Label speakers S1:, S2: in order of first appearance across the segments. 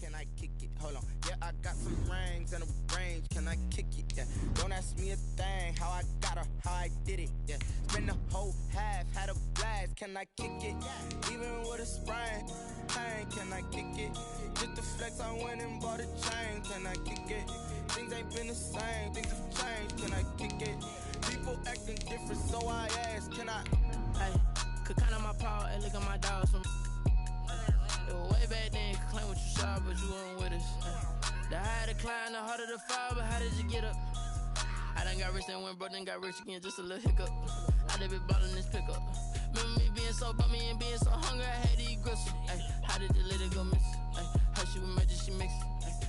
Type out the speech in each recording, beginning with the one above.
S1: Can I kick it? Hold on. Yeah, I got some rings and a range. Can I kick it? Yeah. Don't ask me a thing. How I got her, how I did it. Yeah. Spend the whole half, had a blast. Can I kick it? Even with a sprain, pain. Can I kick it? Just the flex, I went and bought a chain. Can I kick it? Things ain't been the same. Things have changed. Can I kick it? People acting different, so I ask. Can I?
S2: Hey, could count on my paw and look at my dogs from. It was way back then, could claim what you saw, but you weren't with us. The higher the climb, the harder the fall, but how did you get up? I done got rich and went broke, then got rich again, just a little hiccup. I done been ballin' this pickup. Remember me being so bummy and being so hungry, I had to eat gristle. Ay, how did the lady go miss? Ay, how she was magic, she mixed.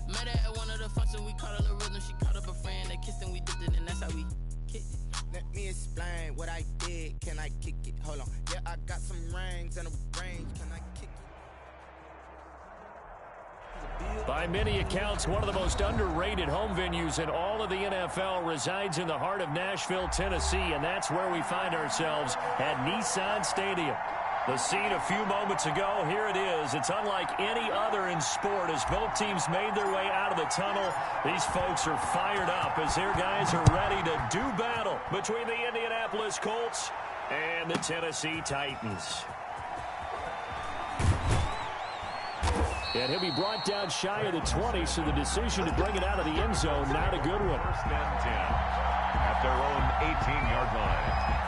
S2: Met her at one of the functions, we caught her the rhythm, she caught up a friend, they kissed and we did it, and that's how we kicked it.
S1: Let me explain what I did. Can I kick it? Hold on. Yeah, I got some rings and a range. Can I kick it?
S3: By many accounts, one of the most underrated home venues in all of the NFL resides in the heart of Nashville, Tennessee, and that's where we find ourselves at Nissan Stadium. The scene a few moments ago, here it is. It's unlike any other in sport as both teams made their way out of the tunnel. These folks are fired up as their guys are ready to do battle between the Indianapolis Colts and the Tennessee Titans. And he'll be brought down shy of the 20, so the decision to bring it out of the end zone, not a good one.
S4: First and 10 at their own 18-yard line.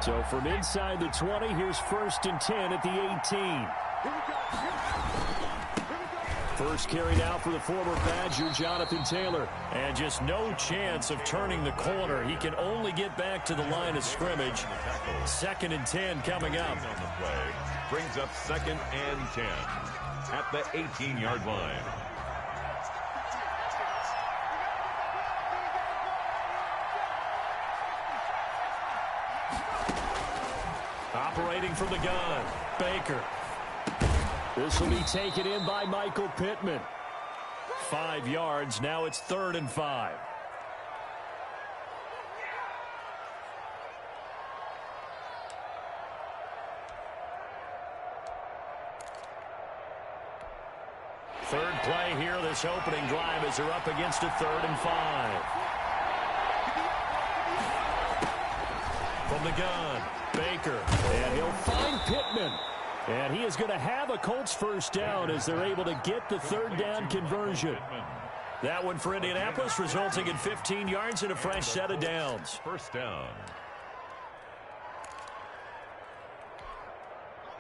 S3: So from inside the 20, here's first and 10 at the 18. First carry now for the former Badger, Jonathan Taylor. And just no chance of turning the corner. He can only get back to the line of scrimmage. Second and 10 coming up.
S4: On the play brings up second and 10 at the 18-yard line.
S3: Operating from the gun, Baker. This will be taken in by Michael Pittman. 5 yards. Now it's 3rd and 5. Third play here, this opening drive as they're up against a 3rd and 5. From the gun, Baker. And he'll find Pittman. And he is going to have a Colts first down as they're able to get the 3rd down conversion. That one for Indianapolis, resulting in 15 yards and a fresh set of downs.
S4: First down.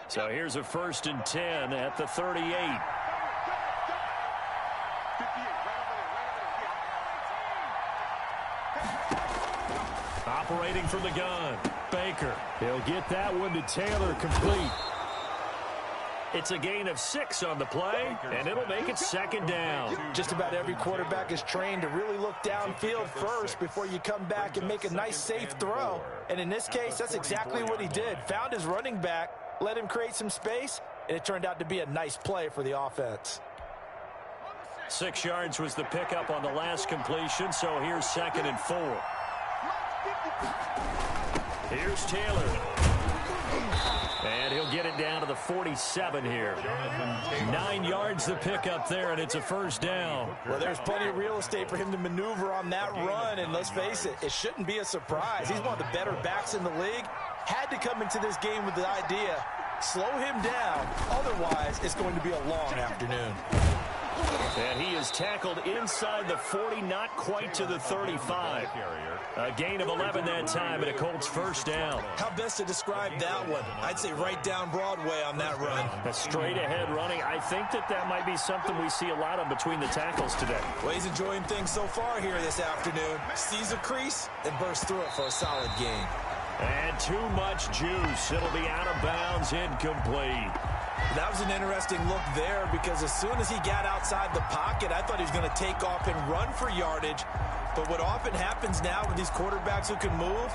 S3: So here's a 1st and 10 at the 38. Operating from the gun, Baker. He'll get that one to Taylor, complete. It's a gain of 6 on the play, and it'll make it 2nd down.
S5: Just about every quarterback is trained to really look downfield first before you come back and make a nice, safe throw. And in this case, that's exactly what he did. Found his running back, let him create some space, and it turned out to be a nice play for the offense.
S3: 6 yards was the pickup on the last completion, so here's 2nd and 4. Here's Taylor. And he'll get it down to the 47 here. 9 yards the pickup there, and it's a first down.
S5: Well, there's plenty of real estate for him to maneuver on that run, and let's face it, it shouldn't be a surprise. He's one of the better backs in the league. Had to come into this game with the idea, slow him down, otherwise it's going to be a long afternoon.
S3: And he is tackled inside the 40, not quite to the 35. A gain of 11 that time, and a Colts first down.
S5: How best to describe that one? I'd say right down Broadway on that run.
S3: A straight-ahead running. I think that might be something we see a lot of between the tackles today.
S5: Well, he's enjoying things so far here this afternoon. Sees a crease and bursts through it for a solid gain.
S3: And too much juice. It'll be out of bounds, incomplete.
S5: That was an interesting look there because as soon as he got outside the pocket, I thought he was going to take off and run for yardage. But what often happens now with these quarterbacks who can move,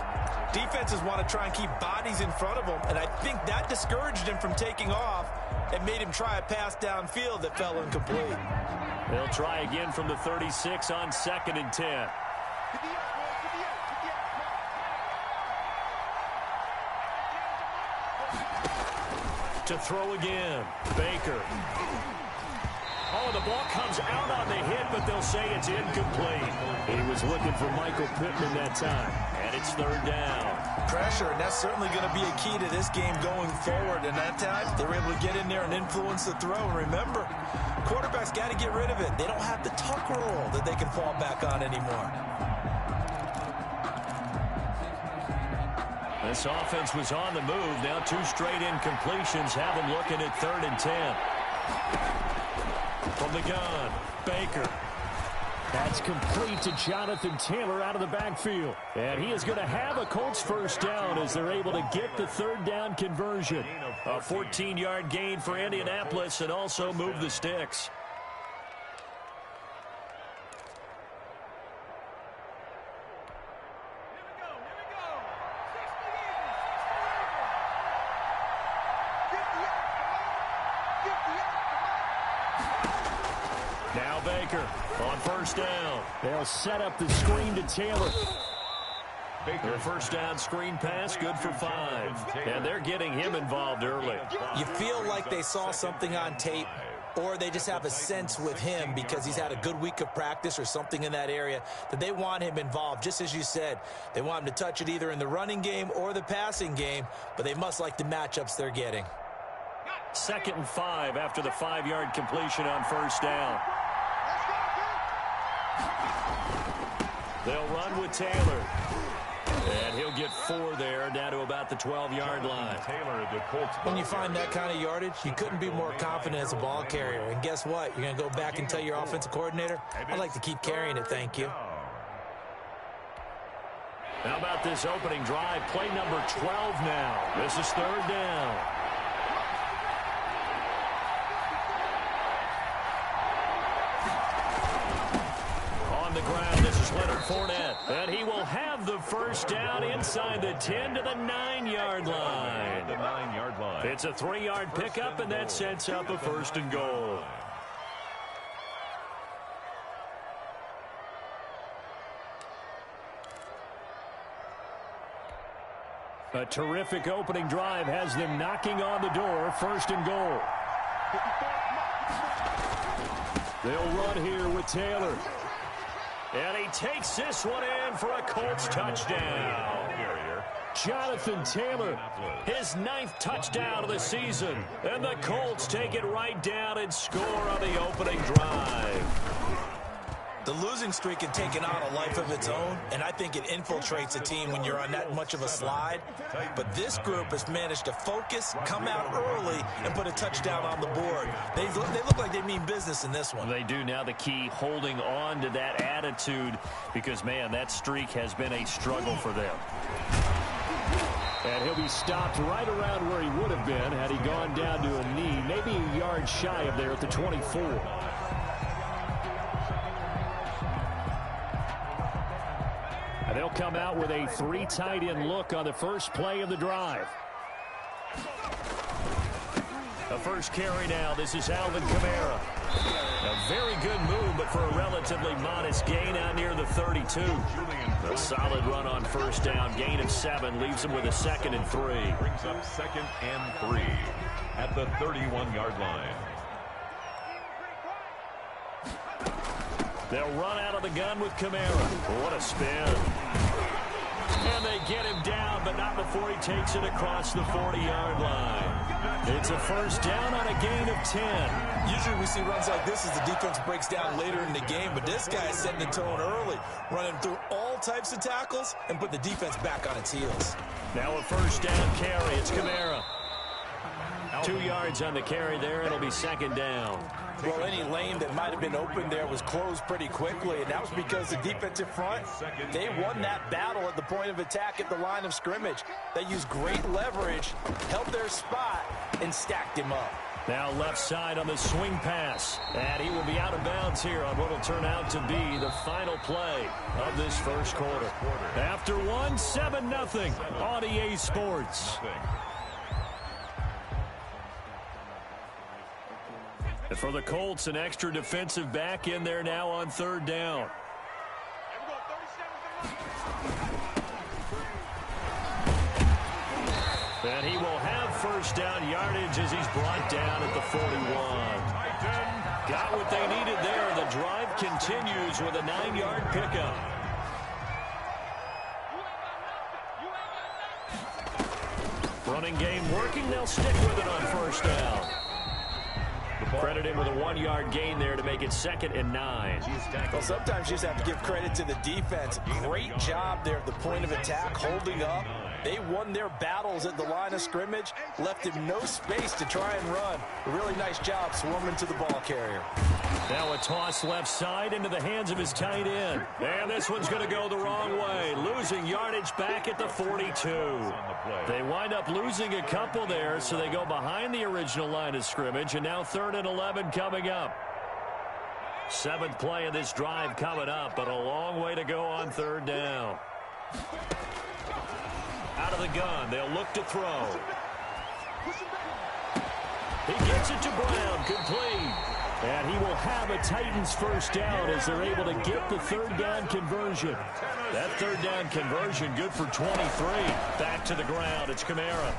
S5: defenses want to try and keep bodies in front of them, and I think that discouraged him from taking off and made him try a pass downfield that fell incomplete.
S3: They'll try again from the 36 on 2nd and 10. to throw again. Baker. Oh, the ball comes out on the hit, but they'll say it's incomplete. He was looking for Michael Pittman that time, and it's third down.
S5: Pressure, and that's certainly going to be a key to this game going forward. And that time, they were able to get in there and influence the throw. And remember, quarterbacks got to get rid of it. They don't have the tuck roll that they can fall back on anymore.
S3: This offense was on the move. Now 2 straight incompletions have them looking at 3rd and 10. From the gun, Baker. That's complete to Jonathan Taylor out of the backfield. And he is going to have a Colts first down as they're able to get the 3rd down conversion. A 14-yard gain for Indianapolis and also move the sticks. Now Baker on first down. They'll set up the screen to Taylor. Their first down screen pass, good for 5. And they're getting him involved early.
S5: You feel like they saw something on tape, or they just have a sense with him because he's had a good week of practice or something in that area that they want him involved. Just as you said, they want him to touch it either in the running game or the passing game, but they must like the matchups they're getting.
S3: 2nd and 5 after the 5-yard completion on first down. They'll run with Taylor. And he'll get 4 there, down to about the 12-yard line.
S5: When you find that kind of yardage, you couldn't be more confident as a ball carrier. And guess what? You're going to go back and tell your offensive coordinator, I'd like to keep carrying it, thank you.
S3: How about this opening drive? Play number 12 now. This is 3rd down. On the ground, this is Leonard Fournette. And he will have the first down inside the 10 to the 9-yard line. It's a 3-yard pickup, and that sets up a 1st and goal. A terrific opening drive has them knocking on the door. 1st and goal. They'll run here with Taylor. And he takes this one in for a Colts touchdown. Jonathan Taylor, his 9th touchdown of the season. And the Colts take it right down and score on the opening drive.
S5: The losing streak had taken on a life of its own, and I think it infiltrates a team when you're on that much of a slide. But this group has managed to focus, come out early, and put a touchdown on the board. They look like they mean business in this one.
S3: They do. Now the key, holding on to that attitude, because, man, that streak has been a struggle for them. And he'll be stopped right around where he would have been had he gone down to a knee, maybe a yard shy of there at the 24. And they'll come out with a 3 tight end look on the first play of the drive. The first carry now. This is Alvin Kamara. A very good move, but for a relatively modest gain out near the 32. A solid run on first down. Gain of 7 leaves him with a 2nd and 3.
S4: Brings up 2nd and 3 at the 31-yard line.
S3: They'll run out of the gun with Kamara. What a spin. And they get him down, but not before he takes it across the 40-yard line. It's a first down on a gain of 10.
S5: Usually we see runs like this as the defense breaks down later in the game, but this guy is setting the tone early, running through all types of tackles and put the defense back on its heels.
S3: Now a first down carry. It's Kamara. 2 yards on the carry there. It'll be 2nd down.
S5: Well, any lane that might have been open there was closed pretty quickly, and that was because the defensive front, they won that battle at the point of attack at the line of scrimmage. They used great leverage, held their spot, and stacked him up.
S3: Now left side on the swing pass. And he will be out of bounds here on what will turn out to be the final play of this first quarter. After one, 7-0 on EA Sports. And for the Colts, an extra defensive back in there now on 3rd down. And he will have first down yardage as he's brought down at the 41. Got what they needed there. The drive continues with a 9-yard pickup. Running game working. They'll stick with it on first down. Credit him with a 1-yard gain there to make it 2nd and 9.
S5: Well, sometimes you just have to give credit to the defense. Great job there at the point of attack, holding up. They won their battles at the line of scrimmage, left him no space to try and run. A really nice job swarming to the ball carrier.
S3: Now a toss left side into the hands of his tight end. And this one's going to go the wrong way. Losing yardage back at the 42. They wind up losing a couple there, so they go behind the original line of scrimmage, and now 3rd and 11 coming up. 7th play of this drive coming up, but a long way to go on 3rd down. Out of the gun, they'll look to throw. He gets it to Brown, complete. And he will have a Titans first down as they're able to get the 3rd down conversion. That 3rd down conversion good for 23. Back to the ground, it's Kamara.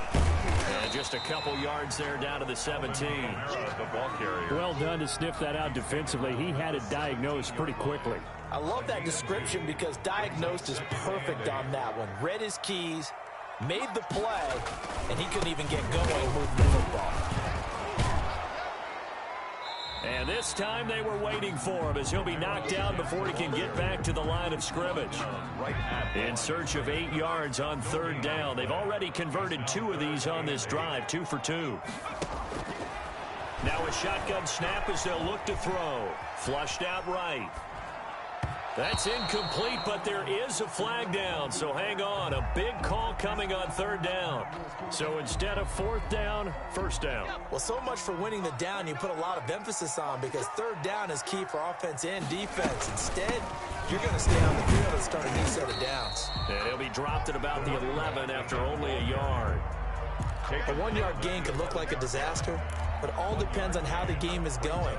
S3: And just a couple yards there down to the 17.
S4: The ball carrier.
S3: Well done to sniff that out defensively. He had it diagnosed pretty quickly.
S5: I love that description because diagnosed is perfect on that one. Read his keys, made the play, and he couldn't even get going moving the football.
S3: And this time they were waiting for him as he'll be knocked down before he can get back to the line of scrimmage. In search of 8 yards on 3rd down. They've already converted 2 of these on this drive, 2 for 2. Now a shotgun snap as they'll look to throw. Flushed out right. That's incomplete, but there is a flag down, so hang on. A big call coming on 3rd down. So instead of 4th down, 1st down.
S5: Well, so much for winning the down you put a lot of emphasis on because 3rd down is key for offense and defense. Instead, you're going to stay on the field and start a new set of downs.
S3: And he'll be dropped at about the 11 after only a yard.
S5: A 1-yard gain could look like a disaster, but it all depends on how the game is going.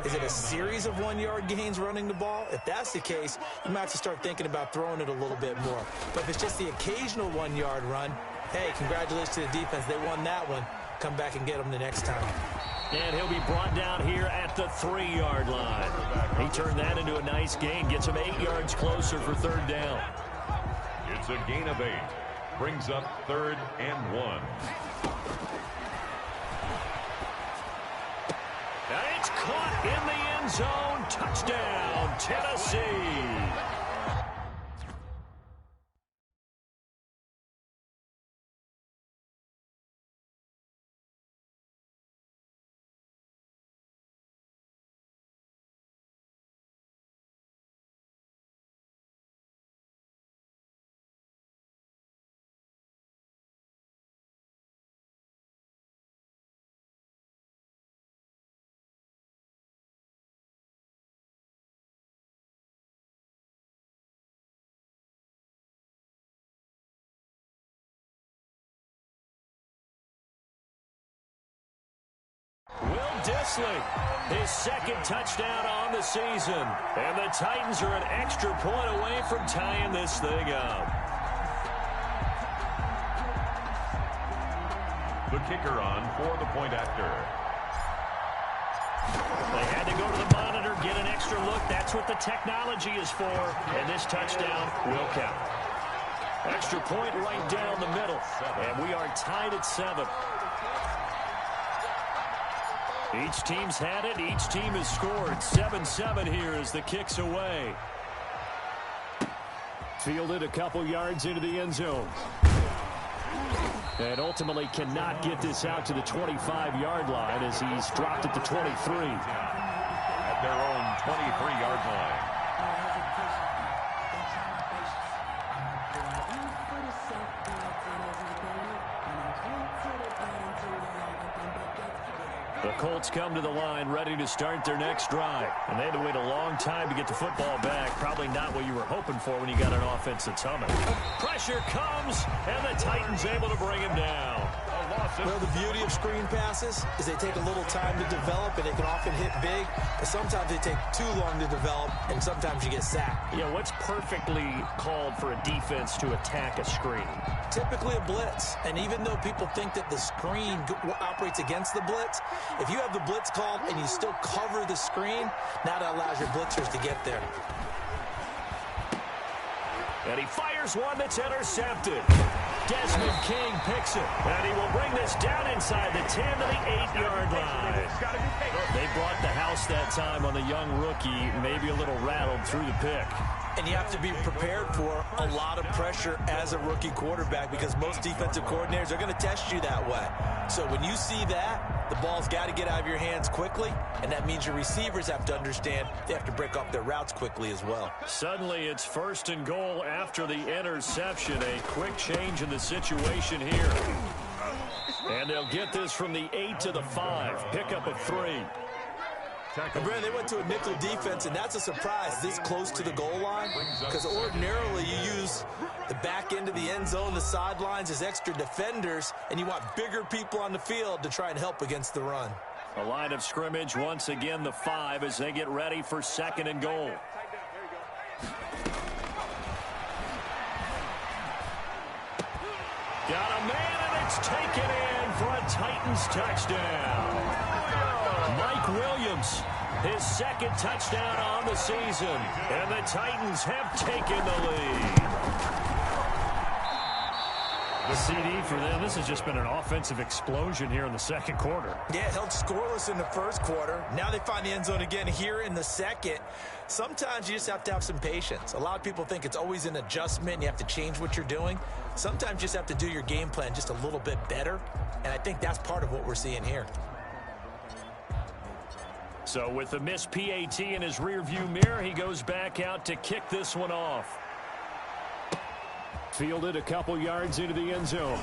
S5: Is it a series of 1-yard gains running the ball? If that's the case, you might have to start thinking about throwing it a little bit more. But if it's just the occasional 1-yard run, hey, congratulations to the defense. They won that one. Come back and get them the next time.
S3: And he'll be brought down here at the 3-yard line. He turned that into a nice gain, gets him 8 yards closer for 3rd down.
S4: It's a gain of 8. Brings up 3rd and 1.
S3: And it's caught in the end zone. Touchdown, Tennessee. Will Dissly, his 2nd touchdown on the season. And the Titans are an extra point away from tying this thing up.
S4: The kicker on for the point after.
S3: They had to go to the monitor, get an extra look. That's what the technology is for. And this touchdown will count. Extra point right down the middle. And we are tied at 7. Each team's had it. Each team has scored. 7-7 here as the kick's away. Fielded a couple yards into the end zone. And ultimately cannot get this out to the 25-yard line as he's dropped at the 23.
S4: At their own 23-yard line.
S3: The Colts come to the line ready to start their next drive. And they had to wait a long time to get the football back. Probably not what you were hoping for when you got an offense that's humming. Pressure comes, and the Titans able to bring him down.
S5: Well, the beauty of screen passes is they take a little time to develop, and they can often hit big, but sometimes they take too long to develop, and sometimes you get sacked.
S3: Yeah, what's perfectly called for a defense to attack a screen?
S5: Typically a blitz, and even though people think that the screen operates against the blitz, if you have the blitz called and you still cover the screen, now that allows your blitzers to get there.
S3: And he fires one that's intercepted. Desmond King picks it. And he will bring this down inside the 10 to the 8-yard line. They brought the house that time on the young rookie, maybe a little rattled through the pick.
S5: And you have to be prepared for a lot of pressure as a rookie quarterback because most defensive coordinators are going to test you that way. So when you see that, the ball's got to get out of your hands quickly, and that means your receivers have to understand they have to break off their routes quickly as well.
S3: Suddenly it's 1st and goal after the interception. A quick change in the situation here. And they'll get this from the 8 to the 5. Pickup of 3.
S5: And Brandon, they went to a nickel defense, and that's a surprise this close to the goal line because ordinarily you use the back end of the end zone, the sidelines as extra defenders, and you want bigger people on the field to try and help against the run.
S3: A line of scrimmage, once again the 5 as they get ready for 2nd and goal. Got a man, and it's taken in for a Titans touchdown. Mike Williams, his 2nd touchdown on the season, and the Titans have taken the lead. The CD for them, this has just been an offensive explosion here in the 2nd quarter.
S5: Yeah, held scoreless in the 1st quarter. Now they find the end zone again here in the 2nd. Sometimes you just have to have some patience. A lot of people think it's always an adjustment. You have to change what you're doing. Sometimes you just have to do your game plan just a little bit better, and I think that's part of what we're seeing here.
S3: So with the missed PAT in his rearview mirror, he goes back out to kick this one off. Fielded a couple yards into the end zone.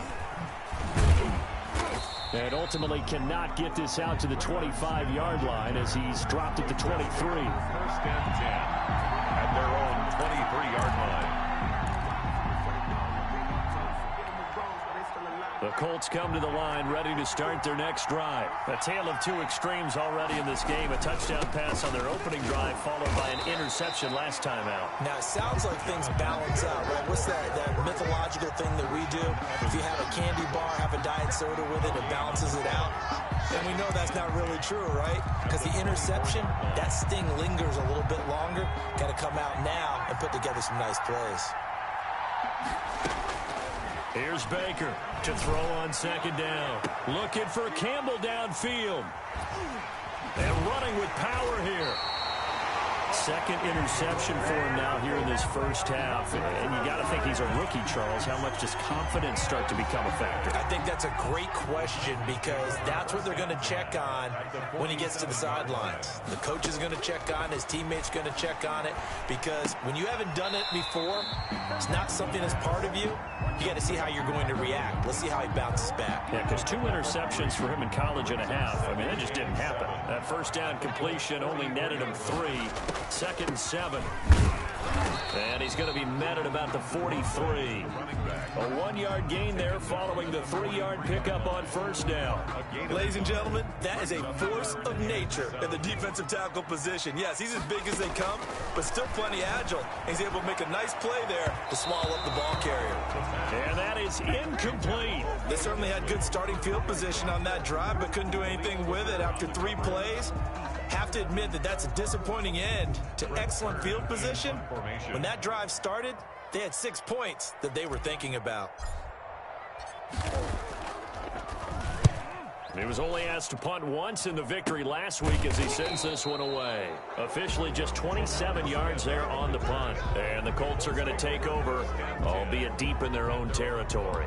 S3: And ultimately cannot get this out to the 25-yard line as he's dropped at the 23.
S4: 1st and 10 at their own 23-yard line.
S3: The Colts come to the line ready to start their next drive. A tale of 2 extremes already in this game. A touchdown pass on their opening drive followed by an interception last time out.
S5: Now, it sounds like things balance out, right? What's that mythological thing that we do? If you have a candy bar, have a diet soda with it, it balances it out. And we know that's not really true, right? Because the interception, that sting lingers a little bit longer. Got to come out now and put together some nice plays.
S3: Here's Baker to throw on 2nd down. Looking for Campbell downfield. And running with power here. 2nd interception for him now here in this 1st half. And you got to think he's a rookie, Charles. How much does confidence start to become a factor?
S5: I think that's a great question because that's what they're going to check on when he gets to the sidelines. The coach is going to check on, his teammates going to check on it because when you haven't done it before, it's not something that's part of you. You got to see how you're going to react. Let's see how he bounces back.
S3: Yeah, because 2 interceptions for him in college and a half. I mean, that just didn't happen. That 1st down completion only netted him 3. 2nd and 7. And he's going to be met at about the 43. A 1-yard gain there following the 3-yard pickup on 1st down.
S5: Ladies and gentlemen, that is a force of nature in the defensive tackle position. Yes, he's as big as they come, but still plenty agile. He's able to make a nice play there to swallow up the ball carrier.
S3: And that is incomplete.
S5: They certainly had good starting field position on that drive, but couldn't do anything with it after 3 plays. Have to admit that that's a disappointing end to excellent field position. When that drive started, they had 6 points that they were thinking about.
S3: He was only asked to punt once in the victory last week as he sends this one away. Officially just 27 yards there on the punt. And the Colts are going to take over, albeit deep in their own territory.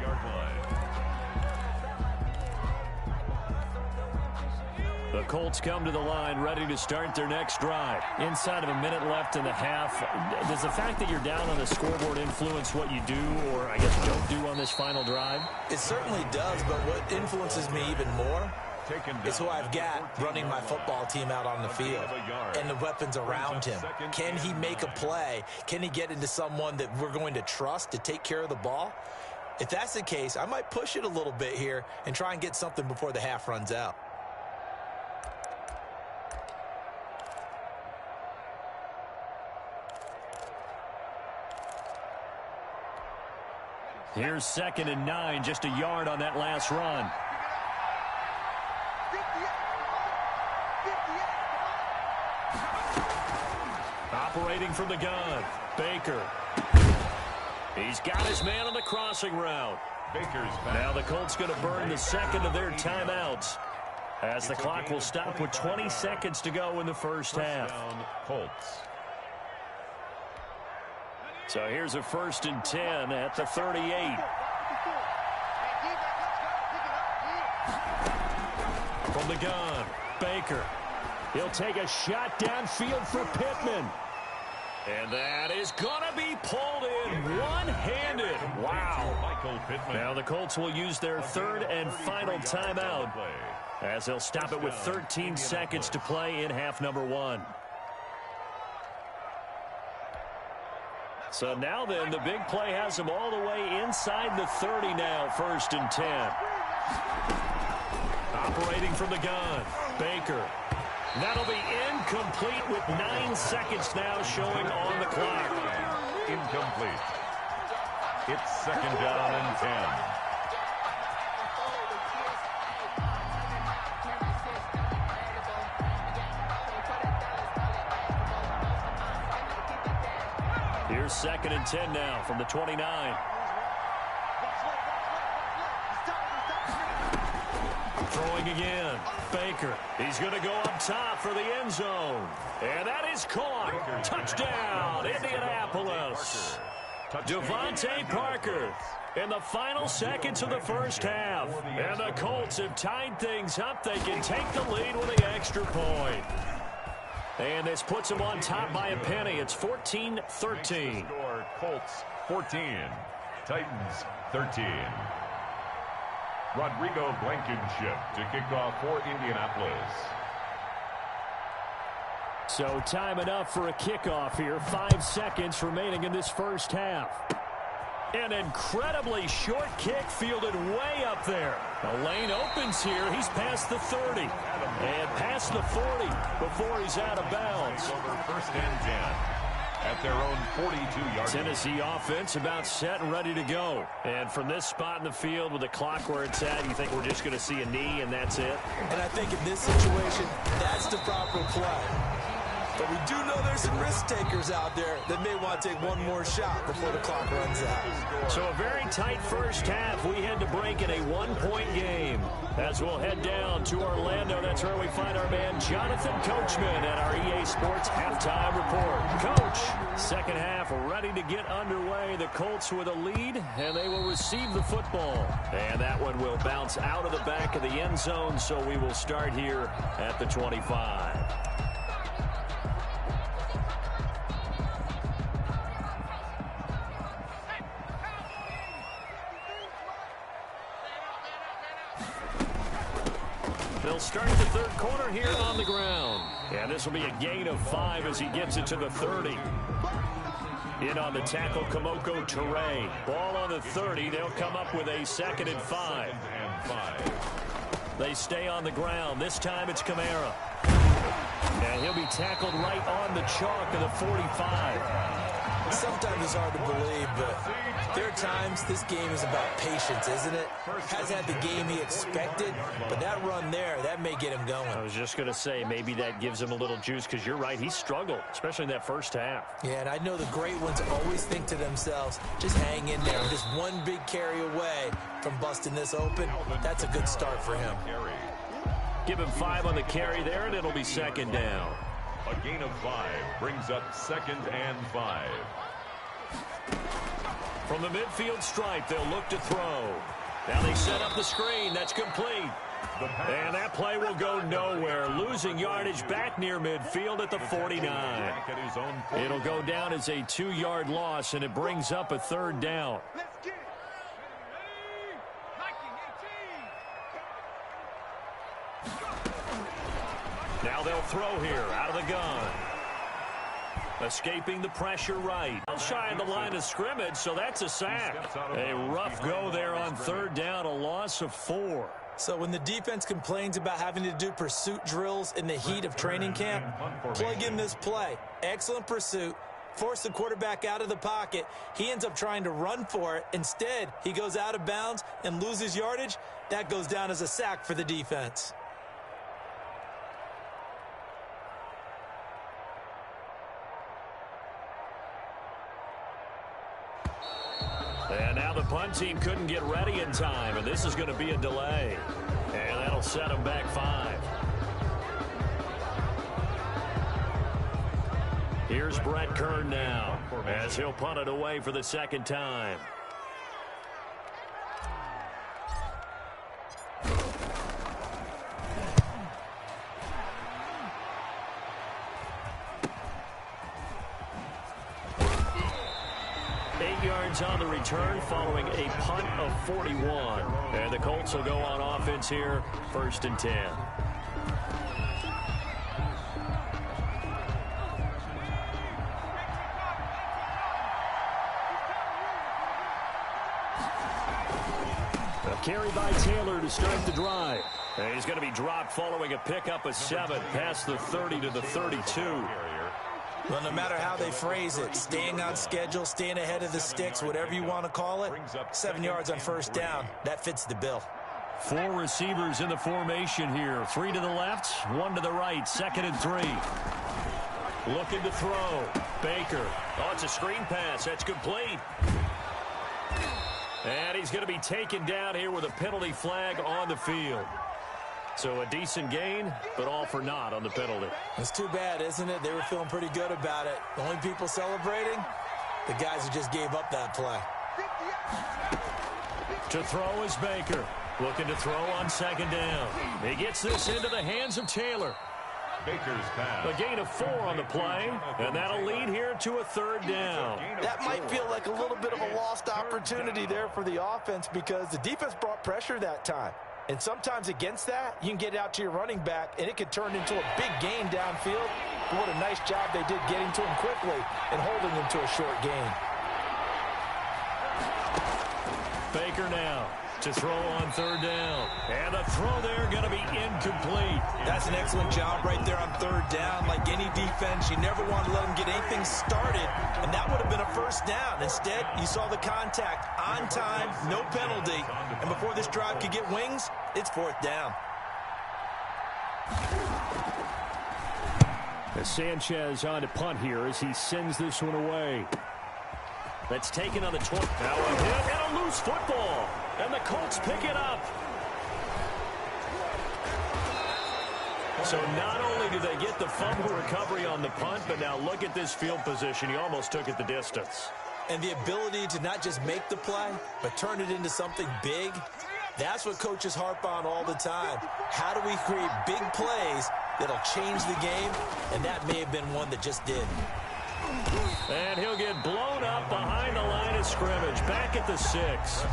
S3: The Colts come to the line ready to start their next drive. Inside of a minute left in the half, does the fact that you're down on the scoreboard influence what you do or, I guess, don't do on this final drive?
S5: It certainly does, but what influences me even more is who I've got running my football team out on the field and the weapons around him. Can he make a play? Can he get into someone that we're going to trust to take care of the ball? If that's the case, I might push it a little bit here and try and get something before the half runs out.
S3: Here's 2nd and 9, just a yard on that last run. Operating from the gun, Baker. He's got his man on the crossing route.
S4: Baker's back.
S3: Now the Colts going to burn the second of their timeouts as the clock will stop with 20 seconds to go in the first half.
S4: Down, Colts.
S3: So here's a 1st and 10 at the 38. From the gun, Baker. He'll take a shot downfield for Pittman. And that is going to be pulled in one-handed. Wow. Now the Colts will use their 3rd and final timeout as they'll stop it with 13 seconds to play in half number 1. So now then, the big play has them all the way inside the 30 now, 1st and 10. Operating from the gun, Baker. That'll be incomplete with 9 seconds now showing on the clock.
S4: Incomplete. It's 2nd down and 10.
S3: Here's 2nd and 10 now from the 29. Throwing again. Baker. He's going to go up top for the end zone. And that is caught. Touchdown, Indianapolis. Devontae Parker in the final seconds of the first half. And the Colts have tied things up. They can take the lead with the extra point. And this puts them on top by a penny. It's 14-13.
S4: Score, Colts 14, Titans 13. Rodrigo Blankenship to kick off for Indianapolis.
S3: So time enough for a kickoff here. 5 seconds remaining in this first half. An incredibly short kick fielded way up there. The lane opens here. He's past the 30 and past the 40 before he's out of bounds.
S4: Over 1st and 10 at their own 42-yard.
S3: Tennessee offense about set and ready to go. And from this spot in the field with the clock where it's at, you think we're just going to see a knee and that's it?
S5: And I think in this situation, that's the proper play. But we do know there's some risk takers out there that may want to take one more shot before the clock runs out.
S3: So a very tight first half. We head to break in a 1-point game. As we'll head down to Orlando, that's where we find our man Jonathan Coachman at our EA Sports Halftime Report. Coach, second half ready to get underway. The Colts with a lead, and they will receive the football. And that one will bounce out of the back of the end zone, so we will start here at the 25. They'll start the third quarter here on the ground. And this will be a gain of 5 as he gets it to the 30. In on the tackle, Kamoko Toure. Ball on the 30. They'll come up with a 2nd and 5. They stay on the ground. This time it's Kamara. And he'll be tackled right on the chalk of the 45.
S5: Sometimes it's hard to believe, but there are times this game is about patience, isn't it? Hasn't had the game he expected, but that run there, that may get him going.
S3: I was just going to say, maybe that gives him a little juice, because you're right, he struggled, especially in that first half.
S5: Yeah, and I know the great ones always think to themselves, just hang in there. I'm just one big carry away from busting this open. That's a good start for him.
S3: Give him 5 on the carry there, and it'll be 2nd down.
S4: A gain of 5 brings up 2nd and 5.
S3: From the midfield stripe, they'll look to throw. Now they set up the screen. That's complete. And that play will go nowhere. Losing yardage back near midfield at the 49. It'll go down as a 2-yard loss, and it brings up a 3rd down. Now they'll throw here out of the gun. Escaping the pressure right. Shy of the line of scrimmage, so that's a sack. A rough go there on third down, a loss of 4.
S5: So when the defense complains about having to do pursuit drills in the heat of training camp, plug in this play. Excellent pursuit. Force the quarterback out of the pocket. He ends up trying to run for it. Instead, he goes out of bounds and loses yardage. That goes down as a sack for the defense.
S3: And now the punt team couldn't get ready in time, and this is going to be a delay. And that'll set them back 5. Here's Brett Kern now, as he'll punt it away for the second time. On the return following a punt of 41. And the Colts will go on offense here, 1st and 10. A carry by Taylor to start the drive. And he's going to be dropped following a pickup of 7 past the 30 to the 32.
S5: Well, no matter how they phrase it, staying on schedule, staying ahead of the sticks, whatever you want to call it, 7 yards on first down, that fits the bill.
S3: 4 receivers in the formation here. 3 to the left, 1 to the right, 2nd and 3. Looking to throw. Baker. Oh, it's a screen pass. That's complete. And he's going to be taken down here with a penalty flag on the field. So a decent gain, but all for naught on the penalty.
S5: It's too bad, isn't it? They were feeling pretty good about it. The only people celebrating, the guys who just gave up that play.
S3: To throw is Baker. Looking to throw on 2nd down. He gets this into the hands of Taylor.
S4: Baker's pass.
S3: A gain of 4 on the play, and that'll lead here to a 3rd down.
S5: That might feel like a little bit of a lost opportunity there for the offense because the defense brought pressure that time. And sometimes against that, you can get out to your running back, and it could turn into a big gain downfield. But what a nice job they did getting to him quickly and holding him to a short gain.
S3: Baker now to throw on 3rd down. And the throw there going to be incomplete.
S5: That's an excellent job right there on 3rd down. Like any defense, you never want to let them get anything started, and that would have been a 1st down. Instead, you saw the contact on time, no penalty, and before this drive could get wings, it's 4th down.
S3: As Sanchez on to punt here as he sends this one away. That's taken on the 20. Now a hit and a loose football. And the Colts pick it up. So not only do they get the fumble recovery on the punt, but now look at this field position. He almost took it the distance.
S5: And the ability to not just make the play, but turn it into something big, that's what coaches harp on all the time. How do we create big plays that'll change the game? And that may have been one that just did.
S3: And he'll get blown up behind the line of scrimmage, back at the 6.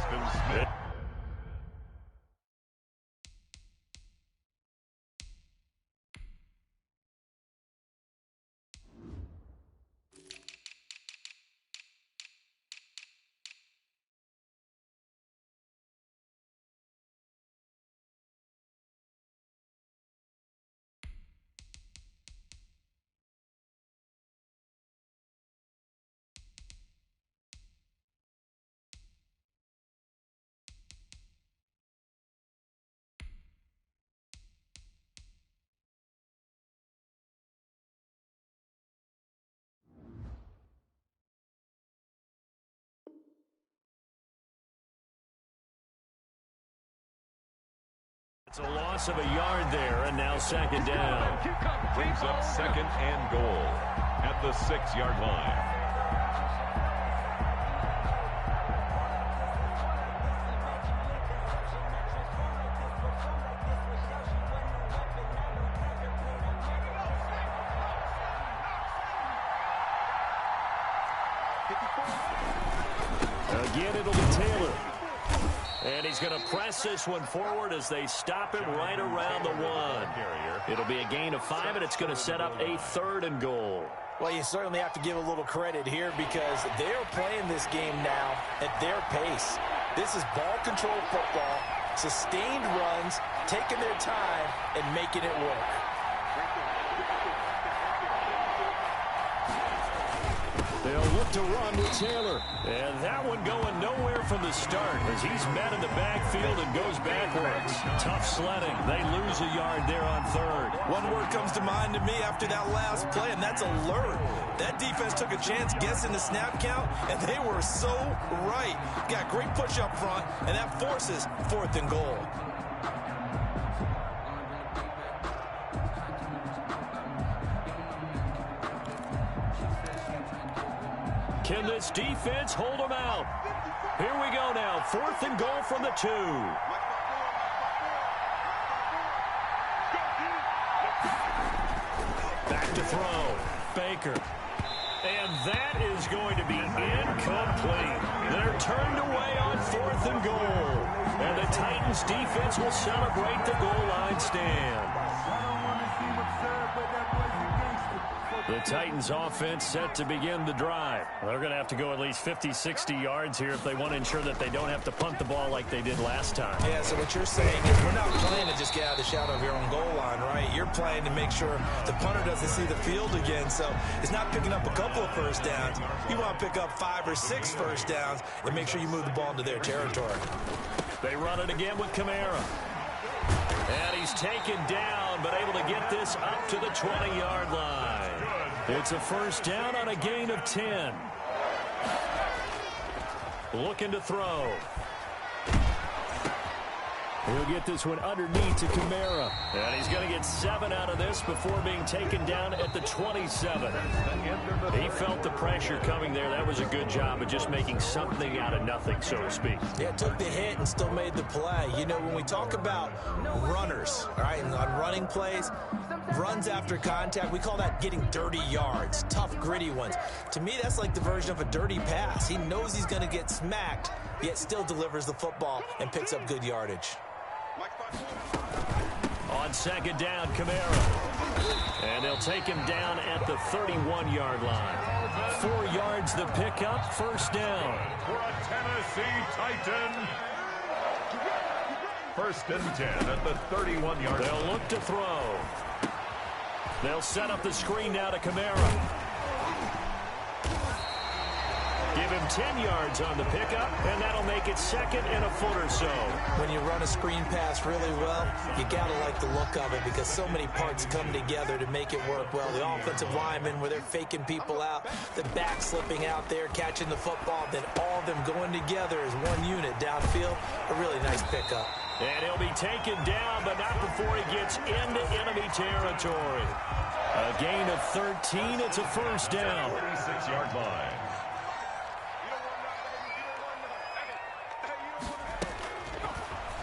S3: It's a loss of a yard there, and now 2nd down.
S4: Brings up 2nd and goal at the 6-yard line.
S3: Again, it'll be Taylor. And he's going to press this one forward as they stop him right around the 1. It'll be a gain of 5, and it's going to set up a 3rd and goal.
S5: Well, you certainly have to give a little credit here because they're playing this game now at their pace. This is ball control football, sustained runs, taking their time, and making it work.
S3: They'll look to run with Taylor. And that one going nowhere from the start as he's met in the backfield and goes backwards. Tough sledding. They lose a yard there on third.
S5: One word comes to mind to me after that last play, and that's alert. That defense took a chance guessing the snap count, and they were so right. Got great push up front, and that forces 4th and goal.
S3: Can this defense hold them out? Here we go now. 4th and goal from the 2. Back to throw. Baker. And that is going to be incomplete. They're turned away on 4th and goal. And the Titans defense will celebrate the goal line stand. The Titans offense set to begin the drive. They're going to have to go at least 50, 60 yards here if they want to ensure that they don't have to punt the ball like they did last time.
S5: Yeah, so what you're saying is we're not playing to just get out of the shadow of your own goal line, right? You're playing to make sure the punter doesn't see the field again. So it's not picking up a couple of first downs. You want to pick up 5 or 6 first downs and make sure you move the ball into their territory.
S3: They run it again with Kamara. And he's taken down, but able to get this up to the 20-yard line. It's a first down on a gain of 10. Looking to throw. He'll get this one underneath to Kamara. And he's going to get 7 out of this before being taken down at the 27. He felt the pressure coming there. That was a good job of just making something out of nothing, so to speak.
S5: Yeah, took the hit and still made the play. You know, when we talk about runners, all right, and on running plays, runs after contact, we call that getting dirty yards, tough, gritty ones. To me, that's like the version of a dirty pass. He knows he's going to get smacked, yet still delivers the football and picks up good yardage.
S3: On second down, Kamara. And they'll take him down at the 31-yard line. 4 yards the pickup, first down.
S4: For a Tennessee Titan. 1st and 10 at the 31-yard line.
S3: They'll look to throw. They'll set up the screen now to Kamara. Give him 10 yards on the pickup, and that'll make it 2nd and a foot or so.
S5: When you run a screen pass really well, you got to like the look of it because so many parts come together to make it work well. The offensive linemen, where they're faking people out, the back slipping out there, catching the football, then all of them going together as one unit downfield. A really nice pickup.
S3: And he'll be taken down, but not before he gets into enemy territory. A gain of 13. It's a first down.
S4: 46-yard line.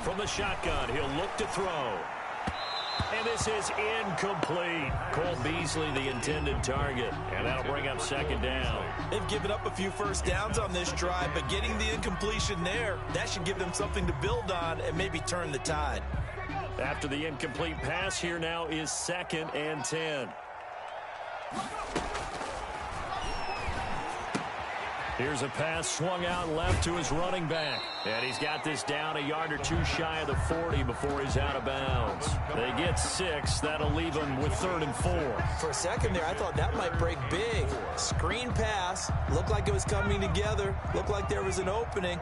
S3: From the shotgun, he'll look to throw. And this is incomplete. Cole Beasley, the intended target. And that'll bring up 2nd down.
S5: They've given up a few first downs on this drive, but getting the incompletion there, that should give them something to build on and maybe turn the tide.
S3: After the incomplete pass, here now is 2nd and 10. Here's a pass swung out left to his running back. And he's got this down a yard or 2 shy of the 40 before he's out of bounds. They get 6. That'll leave him with 3rd and 4.
S5: For a second there, I thought that might break big. Screen pass. Looked like it was coming together. Looked like there was an opening.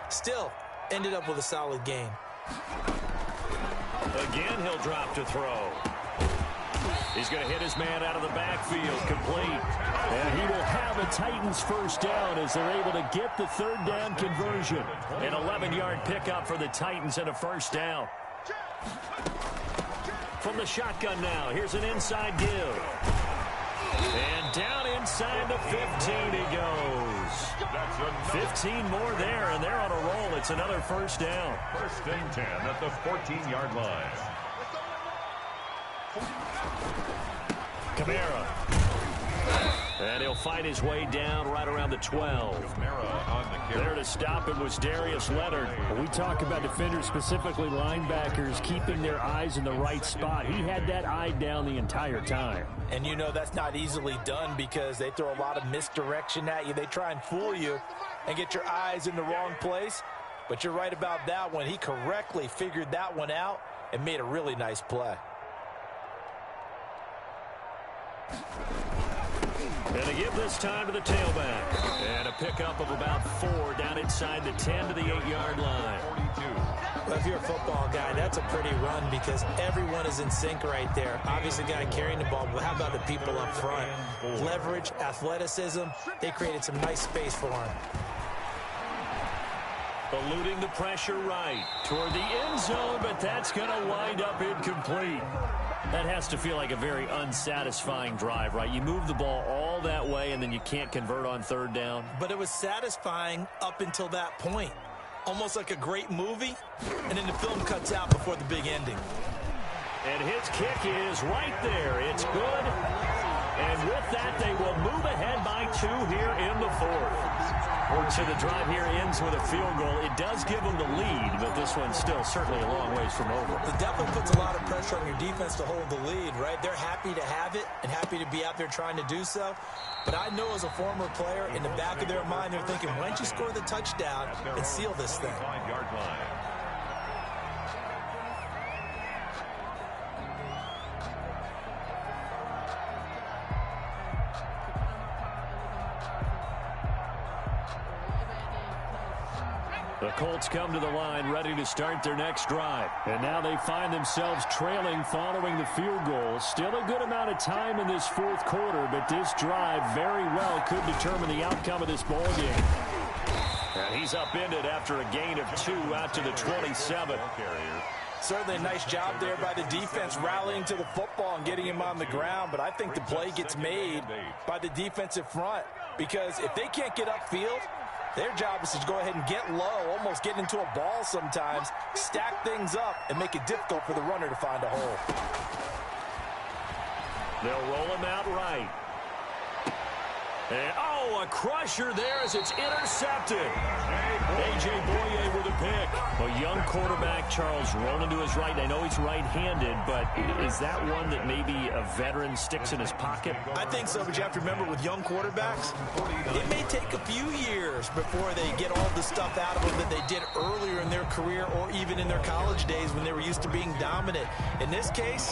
S5: Still, ended up with a solid gain.
S3: Again, he'll drop to throw. He's going to hit his man out of the backfield, complete. And he will have a Titans first down as they're able to get the 3rd down conversion. An 11-yard pickup for the Titans and a first down. From the shotgun now, here's an inside give. And down inside the 15 he goes. 15 more there, and they're on a roll. It's another first down.
S4: 1st and 10 at the 14-yard line.
S3: Kamara. And he'll fight his way down right around the 12. There to stop him was Darius Leonard.
S6: We talk about defenders, specifically linebackers, keeping their eyes in the right spot. He had that eye down the entire time.
S5: And you know that's not easily done because they throw a lot of misdirection at you. They try and fool you and get your eyes in the wrong place. But you're right about that one. He correctly figured that one out and made a really nice play.
S3: And to give this time to the tailback. And a pickup of about 4 down inside the 10 to the 8-yard line.
S5: Well, if you're a football guy, that's a pretty run because everyone is in sync right there. Obviously, the guy carrying the ball, but how about the people up front? Leverage, athleticism, they created some nice space for him.
S3: Eluding the pressure right toward the end zone, but that's going to wind up incomplete. That has to feel like a very unsatisfying drive, right? You move the ball all that way, and then you can't convert on third down.
S5: But it was satisfying up until that point. Almost like a great movie, and then the film cuts out before the big ending.
S3: And his kick is right there. It's good. And with that, they will move ahead by 2 here in the 4th. So the drive here ends with a field goal. It does give them the lead, but this one's still certainly a long ways from over.
S5: It definitely puts a lot of pressure on your defense to hold the lead, right? They're happy to have it and happy to be out there trying to do so. But I know as a former player, in the back of their mind, they're thinking, why don't you score the touchdown and seal this thing?
S3: The Colts come to the line ready to start their next drive. And now they find themselves trailing following the field goal. Still a good amount of time in this 4th quarter, but this drive very well could determine the outcome of this ball game. And he's upended after a gain of 2 out to the 27.
S5: Certainly a nice job there by the defense rallying to the football and getting him on the ground, but I think the play gets made by the defensive front because if they can't get upfield, their job is to go ahead and get low, almost get into a ball sometimes, stack things up, and make it difficult for the runner to find a hole.
S3: They'll roll him out right. And, a crusher there as it's intercepted. A.J. Boye with a pick. A young quarterback, Charles, rolling to his right. I know he's right-handed, but is that one that maybe a veteran sticks in his pocket?
S5: I think so, but you have to remember with young quarterbacks, it may take a few years before they get all the stuff out of them that they did earlier in their career or even in their college days when they were used to being dominant. In this case,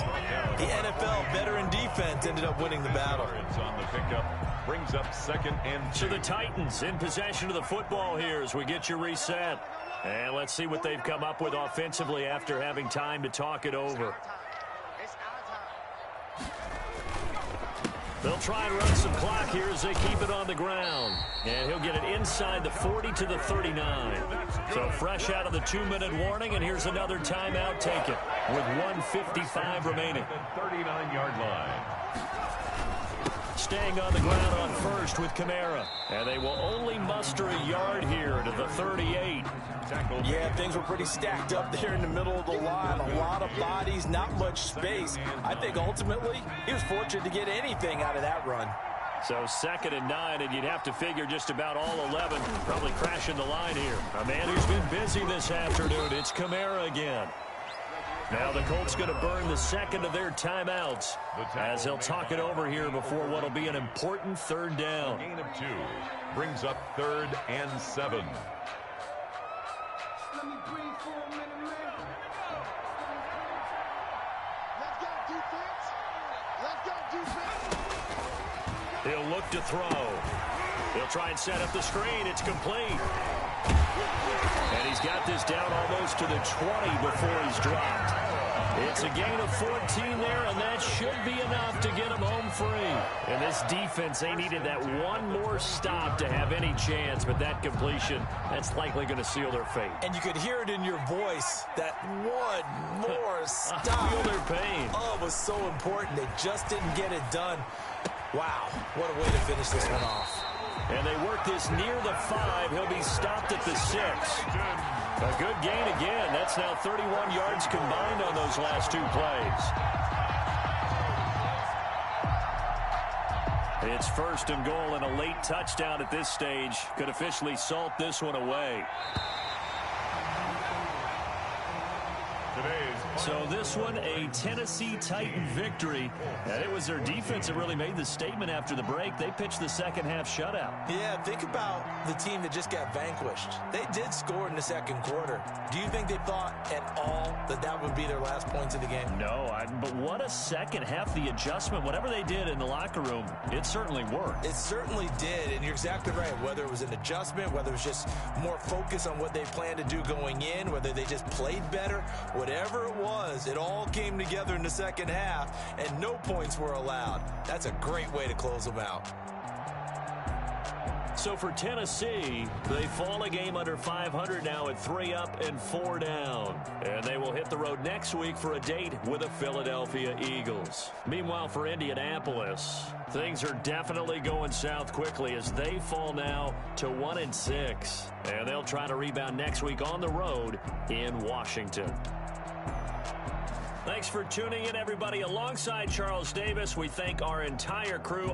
S5: the NFL veteran defense ended up winning the battle.
S4: It's on the pickup. Brings up 2nd and 2.
S3: So the Titans in possession of the football here as we get you reset. And let's see what they've come up with offensively after having time to talk it over. They'll try and run some clock here as they keep it on the ground. And he'll get it inside the 40 to the 39. So fresh out of the 2-minute warning, and here's another timeout taken with 1:55 remaining.
S4: 39-yard line.
S3: Staying on the ground on first with Kamara. And they will only muster a yard here to the 38.
S5: Yeah, things were pretty stacked up there in the middle of the line. A lot of bodies, not much space. I think ultimately he was fortunate to get anything out of that run.
S3: So 2nd and 9, and you'd have to figure just about all 11 probably crashing the line here. A man who's been busy this afternoon. It's Kamara again. Now the Colts going to burn the 2nd of their timeouts as they'll talk it over here before what will be an important 3rd down.
S4: Gain of 2 brings up 3rd and 7.
S3: He'll look to throw. He'll try and set up the screen. It's complete. And he's got this down almost to the 20 before he's dropped. It's a gain of 14 there, and that should be enough to get him home free. And this defense, they needed that one more stop to have any chance, but that completion, that's likely going to seal their fate.
S5: And you could hear it in your voice, that one more stop.
S3: I feel their pain.
S5: Oh, it was so important. They just didn't get it done. Wow, what a way to finish this one off.
S3: And they work this near the 5. He'll be stopped at the 6. A good gain again. That's now 31 yards combined on those last 2 plays. It's first and goal, and a late touchdown at this stage could officially salt this one away. So this one, a Tennessee Titan victory. And it was their defense that really made the statement after the break. They pitched the second half shutout.
S5: Yeah, think about the team that just got vanquished. They did score in the second quarter. Do you think they thought at all that that would be their last points of the game?
S3: No, but what a second half. The adjustment, whatever they did in the locker room, it certainly worked.
S5: It certainly did, and you're exactly right. Whether it was an adjustment, whether it was just more focus on what they planned to do going in, whether they just played better, whatever it was, it all came together in the second half, and no points were allowed. That's a great way to close them out.
S3: So for Tennessee, they fall a game under 500 now at 3 up and 4 down. And they will hit the road next week for a date with the Philadelphia Eagles. Meanwhile, for Indianapolis, things are definitely going south quickly as they fall now to 1-6. And they'll try to rebound next week on the road in Washington. Thanks for tuning in, everybody. Alongside Charles Davis, we thank our entire crew.